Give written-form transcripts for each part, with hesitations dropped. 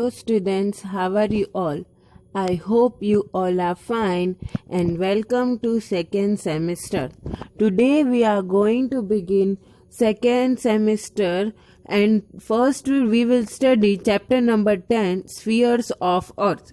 Hello students, how are you all? I hope you all are fine and welcome to second semester. Today we are going to begin second semester and first we will study chapter number 10, Spheres of Earth.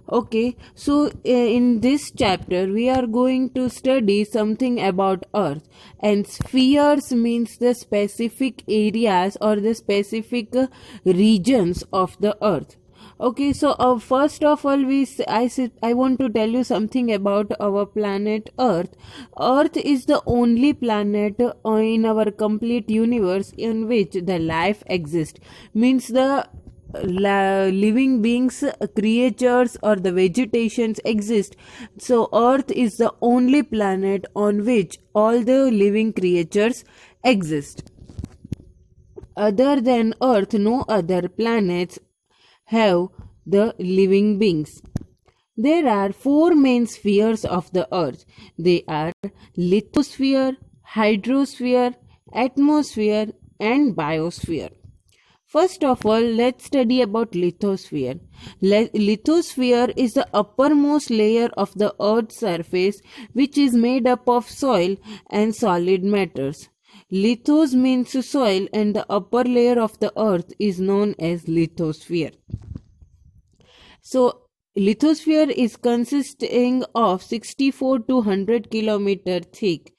Okay, so in this chapter we are going to study something about Earth, and spheres means the specific areas or the specific regions of the Earth. Okay, so first of all, I want to tell you something about our planet Earth. Earth is the only planet in our complete universe in which the life exists. Means the living beings, creatures or the vegetations exist. So Earth is the only planet on which all the living creatures exist. Other than Earth, no other planets have the living beings. There are four main spheres of the Earth. They are lithosphere, hydrosphere, atmosphere and biosphere. First of all, let's study about lithosphere. Lithosphere is the uppermost layer of the Earth's surface, which is made up of soil and solid matters. Lithos means soil, and the upper layer of the Earth is known as lithosphere. So, lithosphere is consisting of 64 to 100 kilometer thick.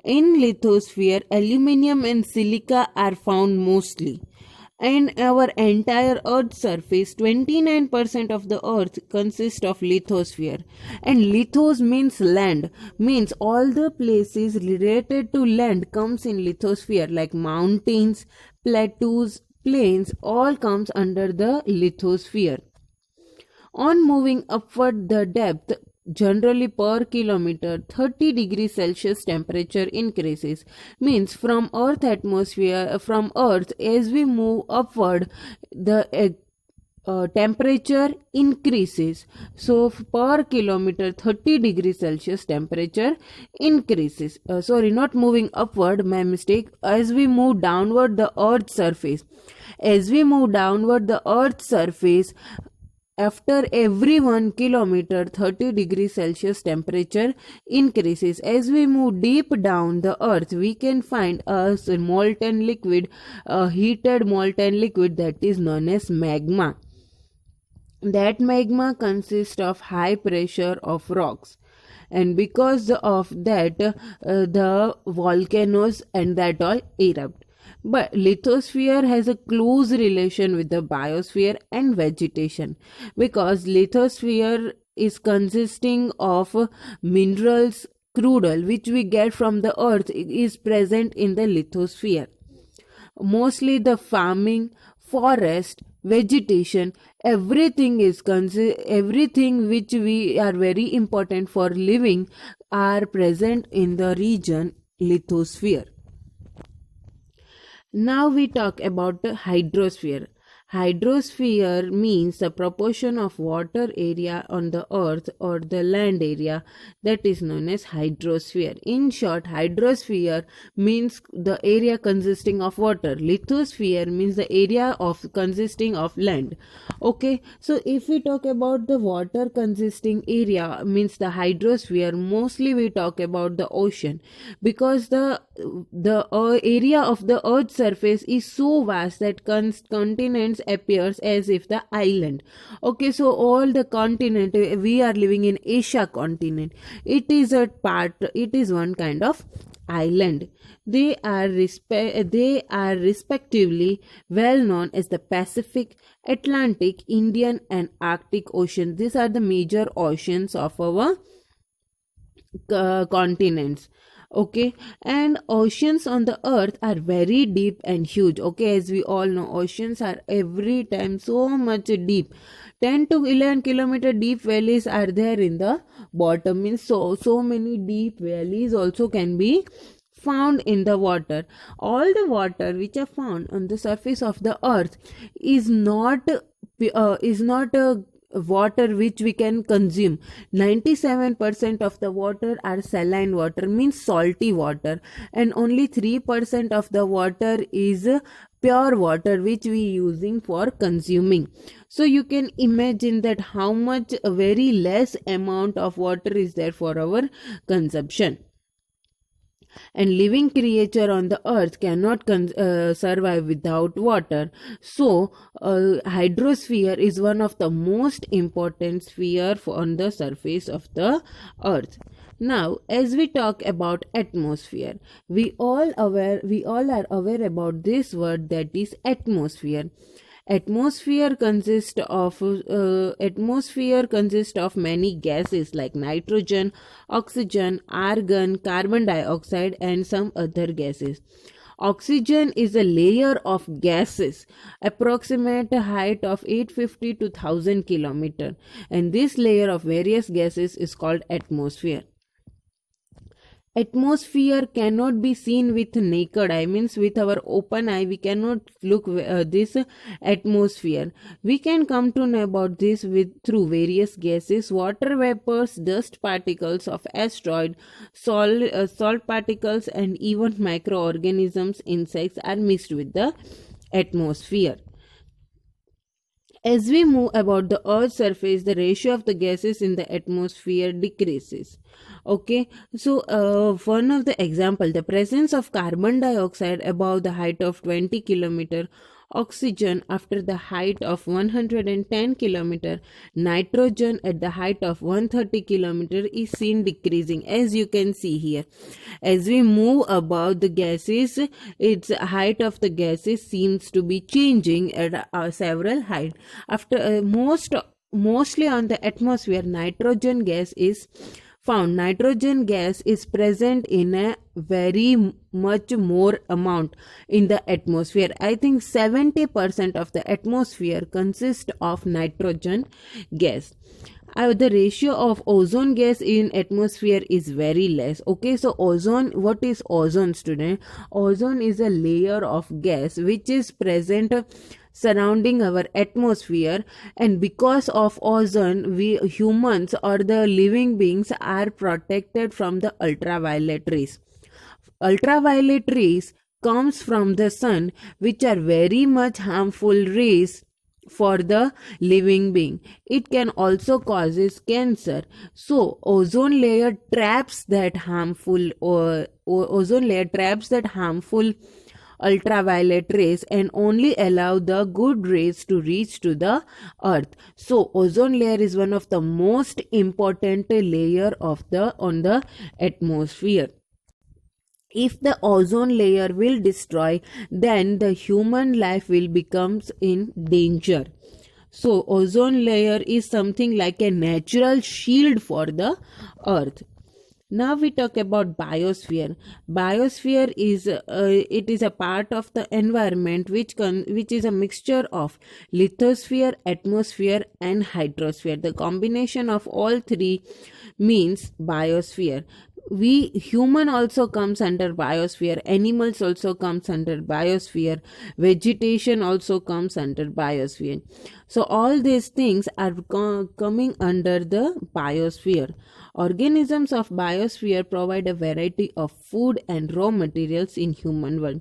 In lithosphere, aluminium and silica are found mostly. And our entire Earth's surface, 29% of the Earth consists of lithosphere. And lithos means land, means all the places related to land comes in lithosphere, like mountains, plateaus, plains, all comes under the lithosphere. On moving upward, the depth generally per kilometer 30 degrees Celsius temperature increases. Means from Earth atmosphere, from Earth, as we move upward, the temperature increases. So per kilometer 30 degrees Celsius temperature increases. Sorry, not moving upward, my mistake. As we move downward the Earth's surface, after every 1 kilometer 30 degrees Celsius temperature increases. As we move deep down the Earth, we can find a molten liquid, a heated molten liquid, that is known as magma. That magma consists of high pressure of rocks, and because of that the volcanoes and that all erupt. But lithosphere has a close relation with the biosphere and vegetation, because lithosphere is consisting of minerals, crude oil, which we get from the earth, is present in the lithosphere. Mostly the farming, forest, vegetation, everything which we are very important for living are present in the region lithosphere. Now we talk about the hydrosphere. Hydrosphere means the proportion of water area on the earth or the land area, that is known as hydrosphere. In short, hydrosphere means the area consisting of water. Lithosphere means the area of consisting of land. Okay, so if we talk about the water consisting area, means the hydrosphere, mostly we talk about the ocean, because the area of the earth's surface is so vast that continents appears as if the island. Okay, so all the continent, we are living in Asia continent, it is one kind of island. They are respectively well known as the Pacific, Atlantic, Indian and Arctic Ocean. These are the major oceans of our continents. Okay, and oceans on the earth are very deep and huge. Okay, as we all know, oceans are every time so much deep. 10 to 11 kilometer deep valleys are there in the bottom. Means so many deep valleys also can be found in the water. All the water which are found on the surface of the earth is not water which we can consume. 97% of the water are saline water, means salty water, and only 3% of the water is pure water which we using for consuming. So you can imagine that how much a very less amount of water is there for our consumption. And living creature on the earth cannot survive without water. So hydrosphere is one of the most important sphere on the surface of the earth. Now, as we talk about atmosphere, we all are aware about this word, that is atmosphere. Atmosphere consists of many gases like nitrogen, oxygen, argon, carbon dioxide, and some other gases. Oxygen is a layer of gases, approximate height of 850 to 1000 kilometer, and this layer of various gases is called atmosphere. Atmosphere cannot be seen with naked eye, means with our open eye we cannot look this atmosphere. We can come to know about this through various gases, water vapors, dust particles of asteroid, salt particles, and even microorganisms, insects are mixed with the atmosphere. As we move about the Earth's surface, the ratio of the gases in the atmosphere decreases. Okay, so one of the example, the presence of carbon dioxide above the height of 20 kilometer, oxygen after the height of 110 kilometer, nitrogen at the height of 130 kilometer is seen decreasing, as you can see here. As we move above the gases, its height of the gases seems to be changing at several height. After mostly on the atmosphere, nitrogen gas is found. Nitrogen gas is present in a very much more amount in the atmosphere. I think 70% of the atmosphere consists of nitrogen gas. The ratio of ozone gas in atmosphere is very less. Okay, so ozone, what is ozone, student? Ozone is a layer of gas which is present surrounding our atmosphere, and because of ozone, we humans or the living beings are protected from the ultraviolet rays. Ultraviolet rays comes from the sun, which are very much harmful rays for the living being. It can also causes cancer. So ozone layer traps that harmful ultraviolet rays and only allow the good rays to reach to the earth. So ozone layer is one of the most important layer on the atmosphere. If the ozone layer will destroy, then the human life will becomes in danger. So ozone layer is something like a natural shield for the earth. Now we talk about biosphere. Biosphere is it is a part of the environment which is a mixture of lithosphere, atmosphere, and hydrosphere. The combination of all three means biosphere. We human also comes under biosphere, animals also comes under biosphere, vegetation also comes under biosphere. So all these things are coming under the biosphere. Organisms of biosphere provide a variety of food and raw materials in human world.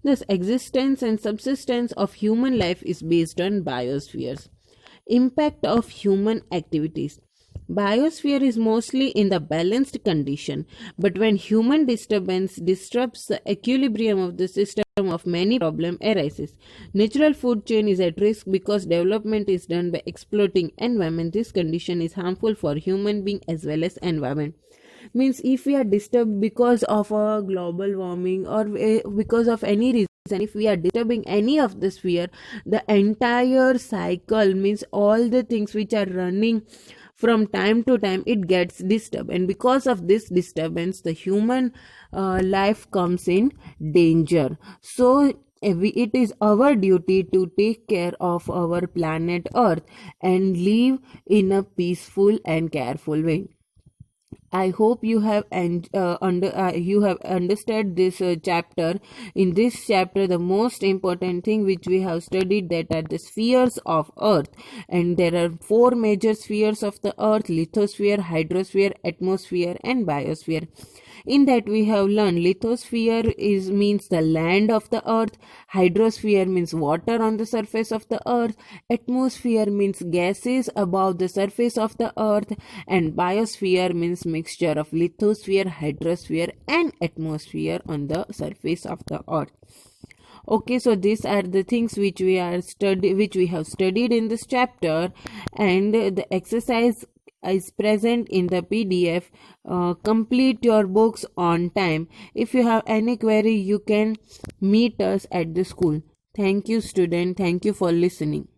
Thus existence and subsistence of human life is based on biospheres. Impact of human activities. Biosphere is mostly in the balanced condition, but when human disturbance disrupts the equilibrium of the system, of many problem arises. Natural food chain is at risk because development is done by exploiting environment. This condition is harmful for human being as well as environment. Means if we are disturbed because of a global warming or because of any reason, if we are disturbing any of the sphere, the entire cycle, means all the things which are running from time to time, it gets disturbed, and because of this disturbance the human life comes in danger. So it is our duty to take care of our planet earth and live in a peaceful and careful way. I hope you have you have understood this chapter. In this chapter, the most important thing which we have studied, that are the spheres of Earth, and there are four major spheres of the Earth: lithosphere, hydrosphere, atmosphere, and biosphere. In that we have learned lithosphere is means the land of the earth, hydrosphere means water on the surface of the earth, atmosphere means gases above the surface of the earth, and biosphere means mixture of lithosphere, hydrosphere, and atmosphere on the surface of the earth. Okay, so these are the things which we have studied in this chapter, and the exercise is present in the PDF. Complete your books on time. If you have any query, you can meet us at the school. Thank you, student. Thank you for listening.